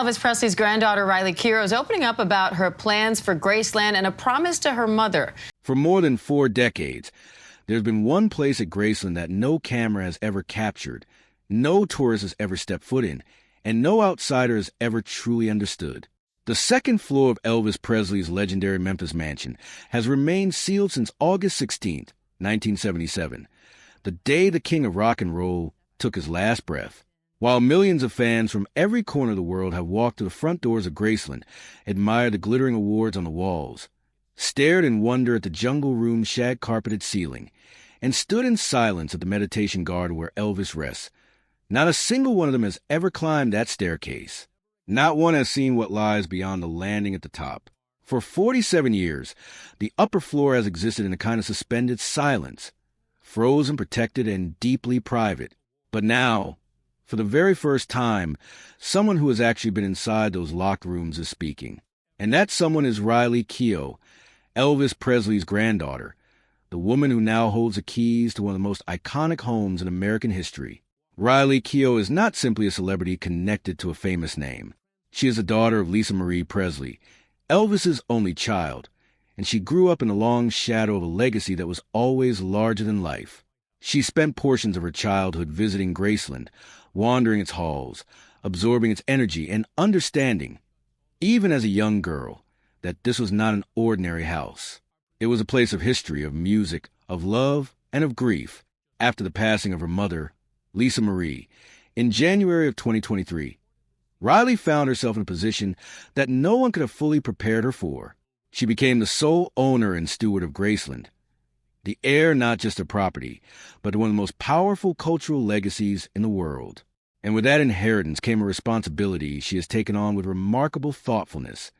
Elvis Presley's granddaughter, Riley Keough, is opening up about her plans for Graceland and a promise to her mother. For more than 4 decades, there's been one place at Graceland that no camera has ever captured, no tourist has ever stepped foot in, and no outsider has ever truly understood. The second floor of Elvis Presley's legendary Memphis mansion has remained sealed since August 16, 1977, the day the king of rock and roll took his last breath. While millions of fans from every corner of the world have walked to the front doors of Graceland, admired the glittering awards on the walls, stared in wonder at the jungle room's shag-carpeted ceiling, and stood in silence at the meditation garden where Elvis rests, not a single one of them has ever climbed that staircase. Not one has seen what lies beyond the landing at the top. For 47 years, the upper floor has existed in a kind of suspended silence, frozen, protected, and deeply private. But now, for the very first time, someone who has actually been inside those locked rooms is speaking. And that someone is Riley Keough, Elvis Presley's granddaughter, the woman who now holds the keys to one of the most iconic homes in American history. Riley Keough is not simply a celebrity connected to a famous name. She is the daughter of Lisa Marie Presley, Elvis's only child, and she grew up in the long shadow of a legacy that was always larger than life. She spent portions of her childhood visiting Graceland, wandering its halls, absorbing its energy, and understanding, even as a young girl, that this was not an ordinary house. It was a place of history, of music, of love, and of grief. After the passing of her mother, Lisa Marie, in January of 2023, Riley found herself in a position that no one could have fully prepared her for. She became the sole owner and steward of Graceland, the heir not just to property, but to one of the most powerful cultural legacies in the world. And with that inheritance came a responsibility she has taken on with remarkable thoughtfulness,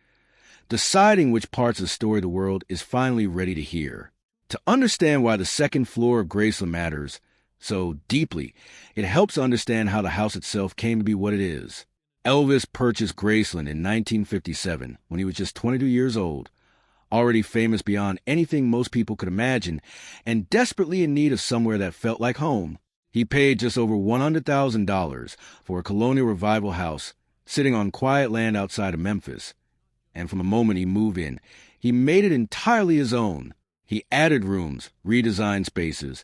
deciding which parts of the story the world is finally ready to hear. To understand why the second floor of Graceland matters so deeply, it helps to understand how the house itself came to be what it is. Elvis purchased Graceland in 1957 when he was just 22 years old, already famous beyond anything most people could imagine, and desperately in need of somewhere that felt like home. He paid just over $100,000 for a colonial revival house sitting on quiet land outside of Memphis. And from the moment he moved in, he made it entirely his own. He added rooms, redesigned spaces,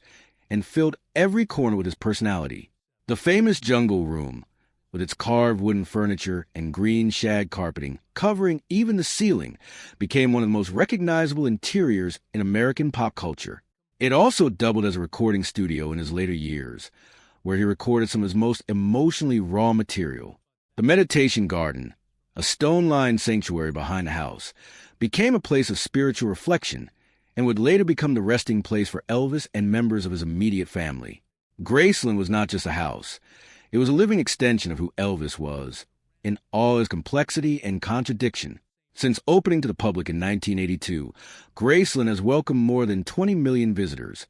and filled every corner with his personality. The famous jungle room, with its carved wooden furniture and green shag carpeting covering even the ceiling, became one of the most recognizable interiors in American pop culture. It also doubled as a recording studio in his later years, where he recorded some of his most emotionally raw material. The meditation garden, a stone-lined sanctuary behind the house, became a place of spiritual reflection and would later become the resting place for Elvis and members of his immediate family. Graceland was not just a house. It was a living extension of who Elvis was, in all his complexity and contradiction. Since opening to the public in 1982, Graceland has welcomed more than 20 million visitors,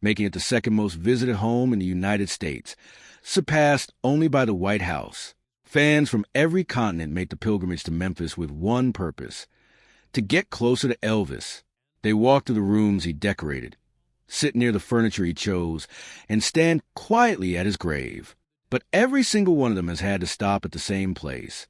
making it the second most visited home in the United States, surpassed only by the White House. Fans from every continent make the pilgrimage to Memphis with one purpose: to get closer to Elvis. They walk through the rooms he decorated, sit near the furniture he chose, and stand quietly at his grave. But every single one of them has had to stop at the same place,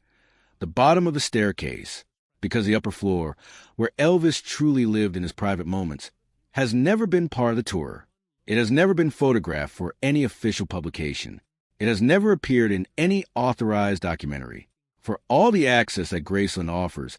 the bottom of the staircase, because the upper floor, where Elvis truly lived in his private moments, has never been part of the tour. It has never been photographed for any official publication. It has never appeared in any authorized documentary. For all the access that Graceland offers,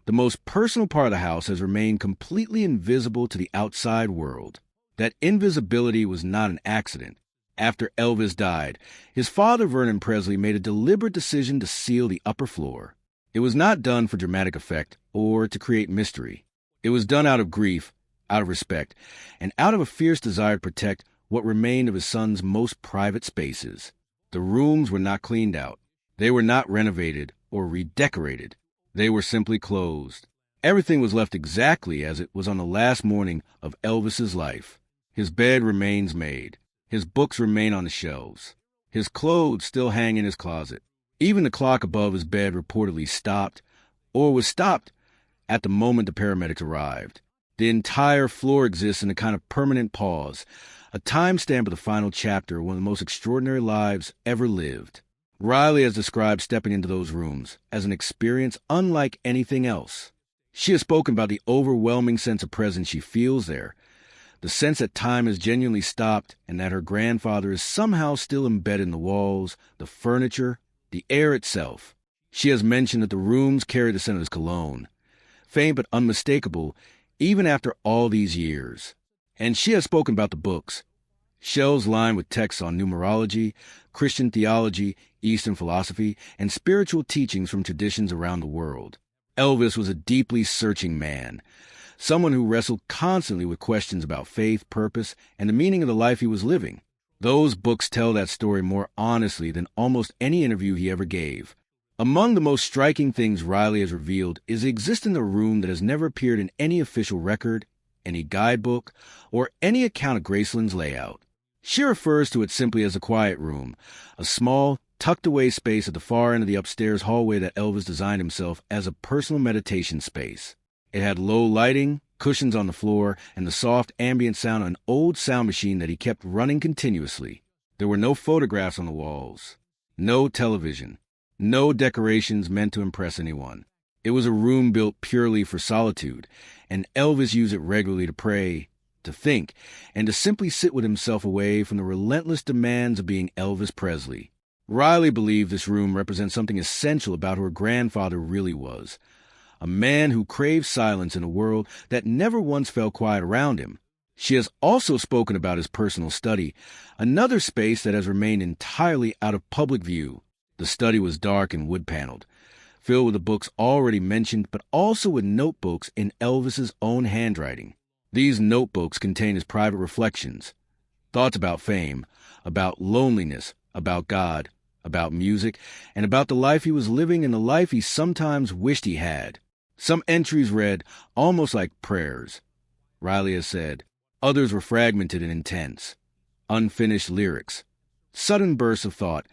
the most personal part of the house has remained completely invisible to the outside world. That invisibility was not an accident. After Elvis died, his father, Vernon Presley, made a deliberate decision to seal the upper floor. It was not done for dramatic effect or to create mystery. It was done out of grief, out of respect, and out of a fierce desire to protect what remained of his son's most private spaces. The rooms were not cleaned out. They were not renovated or redecorated. They were simply closed. Everything was left exactly as it was on the last morning of Elvis's life. His bed remains made. His books remain on the shelves. His clothes still hang in his closet. Even the clock above his bed reportedly stopped, or was stopped, at the moment the paramedics arrived. The entire floor exists in a kind of permanent pause, a timestamp of the final chapter of one of the most extraordinary lives ever lived. Riley has described stepping into those rooms as an experience unlike anything else. She has spoken about the overwhelming sense of presence she feels there, the sense that time has genuinely stopped and that her grandfather is somehow still embedded in the walls, the furniture, the air itself. She has mentioned that the rooms carry the scent of his cologne, faint but unmistakable even after all these years. And she has spoken about the books, shelves lined with texts on numerology, Christian theology, Eastern philosophy, and spiritual teachings from traditions around the world. Elvis was a deeply searching man, someone who wrestled constantly with questions about faith, purpose, and the meaning of the life he was living. Those books tell that story more honestly than almost any interview he ever gave. Among the most striking things Riley has revealed is the existence of a room that has never appeared in any official record, any guidebook, or any account of Graceland's layout. She refers to it simply as a quiet room, a small, tucked-away space at the far end of the upstairs hallway that Elvis designed himself as a personal meditation space. It had low lighting, cushions on the floor, and the soft ambient sound of an old sound machine that he kept running continuously. There were no photographs on the walls, no television, no decorations meant to impress anyone. It was a room built purely for solitude, and Elvis used it regularly to pray, to think, and to simply sit with himself away from the relentless demands of being Elvis Presley. Riley believed this room represents something essential about who her grandfather really was, a man who craved silence in a world that never once felt quiet around him. She has also spoken about his personal study, another space that has remained entirely out of public view. The study was dark and wood-paneled, filled with the books already mentioned, but also with notebooks in Elvis's own handwriting. These notebooks contain his private reflections, thoughts about fame, about loneliness, about God, about music, and about the life he was living and the life he sometimes wished he had. Some entries read almost like prayers, Riley has said. Others were fragmented and intense, unfinished lyrics, sudden bursts of thought,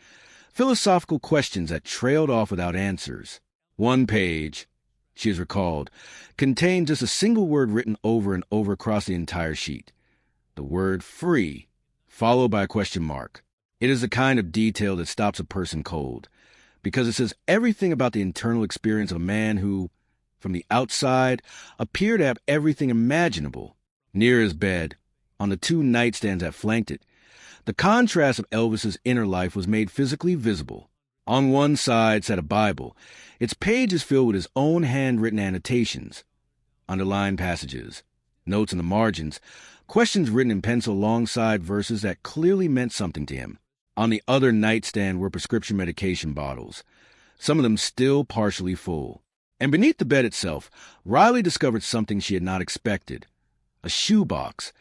philosophical questions that trailed off without answers. One page, she has recalled, contained just a single word written over and over across the entire sheet. The word free, followed by a question mark. It is the kind of detail that stops a person cold, because it says everything about the internal experience of a man who, from the outside, appeared to have everything imaginable. Near his bed, on the two nightstands that flanked it, the contrast of Elvis's inner life was made physically visible. On one side sat a Bible, its pages filled with his own handwritten annotations, underlined passages, notes in the margins, questions written in pencil alongside verses that clearly meant something to him. On the other nightstand were prescription medication bottles, some of them still partially full. And beneath the bed itself, Riley discovered something she had not expected. A shoebox,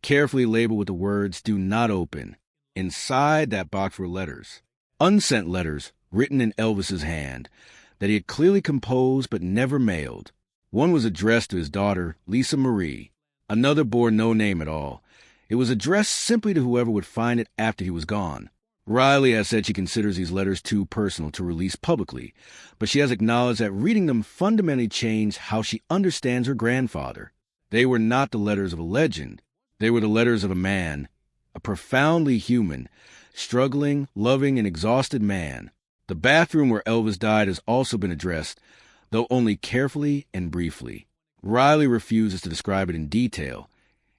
carefully labeled with the words, "Do not open." Inside that box were letters. Unsent letters, written in Elvis's hand, that he had clearly composed but never mailed. One was addressed to his daughter, Lisa Marie. Another bore no name at all. It was addressed simply to whoever would find it after he was gone. Riley has said she considers these letters too personal to release publicly, but she has acknowledged that reading them fundamentally changed how she understands her grandfather. They were not the letters of a legend. They were the letters of a man, a profoundly human, struggling, loving, and exhausted man. The bathroom where Elvis died has also been addressed, though only carefully and briefly. Riley refuses to describe it in detail,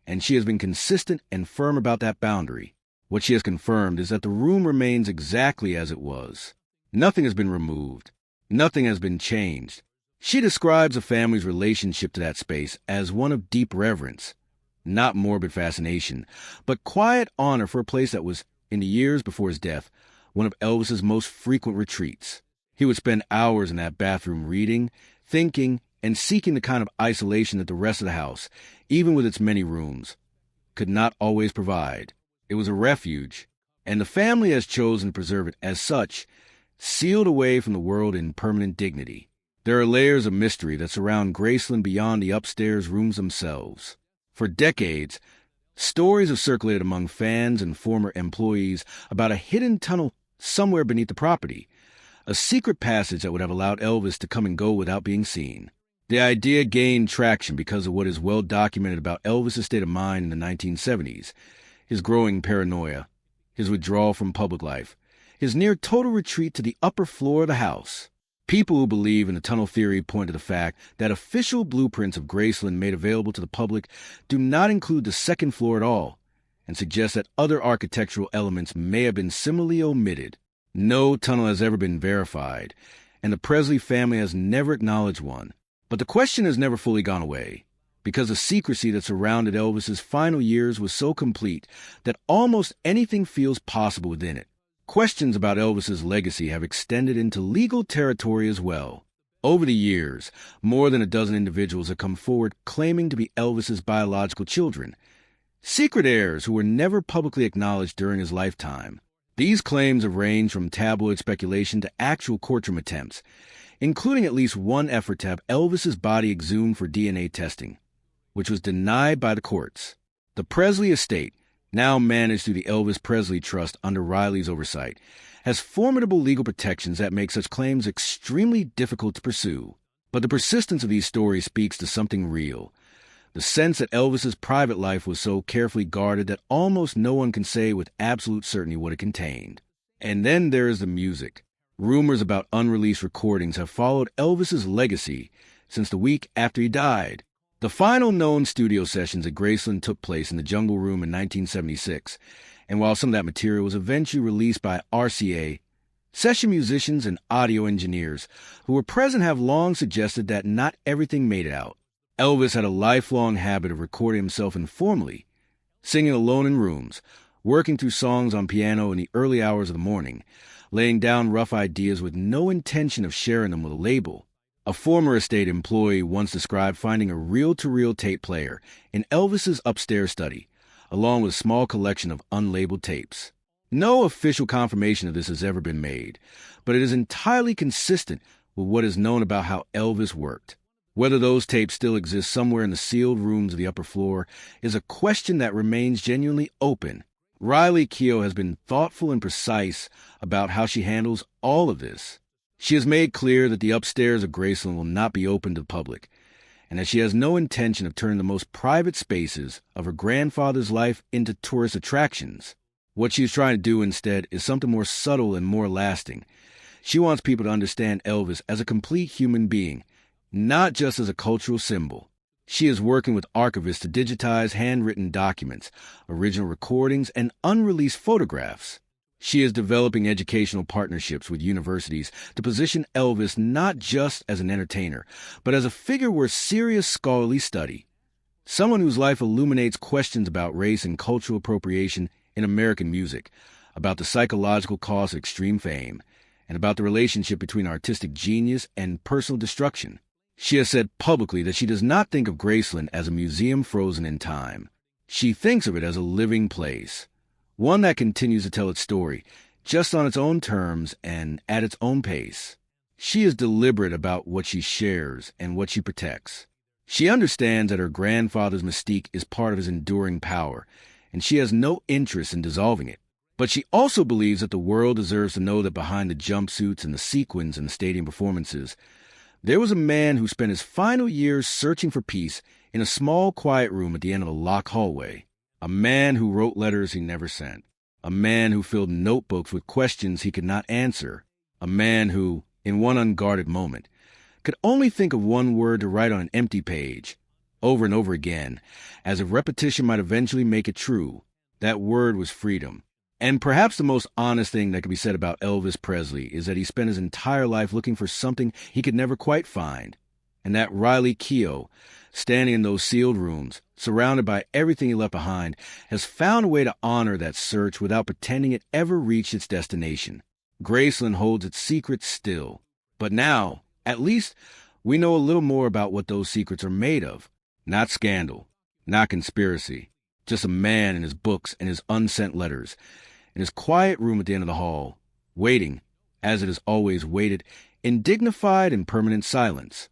and she has been consistent and firm about that boundary. What she has confirmed is that the room remains exactly as it was. Nothing has been removed. Nothing has been changed. She describes the family's relationship to that space as one of deep reverence, not morbid fascination, but quiet honor for a place that was, in the years before his death, one of Elvis's most frequent retreats. He would spend hours in that bathroom reading, thinking, and seeking the kind of isolation that the rest of the house, even with its many rooms, could not always provide. It was a refuge, and the family has chosen to preserve it as such, sealed away from the world in permanent dignity. There are layers of mystery that surround Graceland beyond the upstairs rooms themselves. For decades, stories have circulated among fans and former employees about a hidden tunnel somewhere beneath the property, a secret passage that would have allowed Elvis to come and go without being seen. The idea gained traction because of what is well documented about Elvis's state of mind in the 1970s, his growing paranoia, his withdrawal from public life, his near-total retreat to the upper floor of the house. People who believe in the tunnel theory point to the fact that official blueprints of Graceland made available to the public do not include the second floor at all, and suggest that other architectural elements may have been similarly omitted. No tunnel has ever been verified, and the Presley family has never acknowledged one. But the question has never fully gone away, because the secrecy that surrounded Elvis's final years was so complete that almost anything feels possible within it. Questions about Elvis's legacy have extended into legal territory as well. Over the years, more than a dozen individuals have come forward claiming to be Elvis's biological children, secret heirs who were never publicly acknowledged during his lifetime. These claims have ranged from tabloid speculation to actual courtroom attempts, including at least one effort to have Elvis's body exhumed for DNA testing, which was denied by the courts. The Presley estate, now managed through the Elvis Presley Trust under Riley's oversight, has formidable legal protections that make such claims extremely difficult to pursue. But the persistence of these stories speaks to something real. The sense that Elvis's private life was so carefully guarded that almost no one can say with absolute certainty what it contained. And then there is the music. Rumors about unreleased recordings have followed Elvis's legacy since the week after he died. The final known studio sessions at Graceland took place in the Jungle Room in 1976, and while some of that material was eventually released by RCA, session musicians and audio engineers who were present have long suggested that not everything made it out. Elvis had a lifelong habit of recording himself informally, singing alone in rooms, working through songs on piano in the early hours of the morning, laying down rough ideas with no intention of sharing them with a label. A former estate employee once described finding a reel-to-reel tape player in Elvis's upstairs study, along with a small collection of unlabeled tapes. No official confirmation of this has ever been made, but it is entirely consistent with what is known about how Elvis worked. Whether those tapes still exist somewhere in the sealed rooms of the upper floor is a question that remains genuinely open. Riley Keough has been thoughtful and precise about how she handles all of this. She has made clear that the upstairs of Graceland will not be open to the public, and that she has no intention of turning the most private spaces of her grandfather's life into tourist attractions. What she is trying to do instead is something more subtle and more lasting. She wants people to understand Elvis as a complete human being, not just as a cultural symbol. She is working with archivists to digitize handwritten documents, original recordings, and unreleased photographs. She is developing educational partnerships with universities to position Elvis not just as an entertainer, but as a figure worth serious scholarly study. Someone whose life illuminates questions about race and cultural appropriation in American music, about the psychological cost of extreme fame, and about the relationship between artistic genius and personal destruction. She has said publicly that she does not think of Graceland as a museum frozen in time. She thinks of it as a living place, one that continues to tell its story, just on its own terms and at its own pace. She is deliberate about what she shares and what she protects. She understands that her grandfather's mystique is part of his enduring power, and she has no interest in dissolving it. But she also believes that the world deserves to know that behind the jumpsuits and the sequins and the stadium performances, there was a man who spent his final years searching for peace in a small, quiet room at the end of a locked hallway. A man who wrote letters he never sent. A man who filled notebooks with questions he could not answer. A man who, in one unguarded moment, could only think of one word to write on an empty page, over and over again, as if repetition might eventually make it true. That word was freedom. And perhaps the most honest thing that could be said about Elvis Presley is that he spent his entire life looking for something he could never quite find, and that Riley Keough, standing in those sealed rooms, surrounded by everything he left behind, has found a way to honor that search without pretending it ever reached its destination. Graceland holds its secrets still. But now, at least, we know a little more about what those secrets are made of. Not scandal, not conspiracy, just a man and his books and his unsent letters, in his quiet room at the end of the hall, waiting, as it has always waited, in dignified and permanent silence.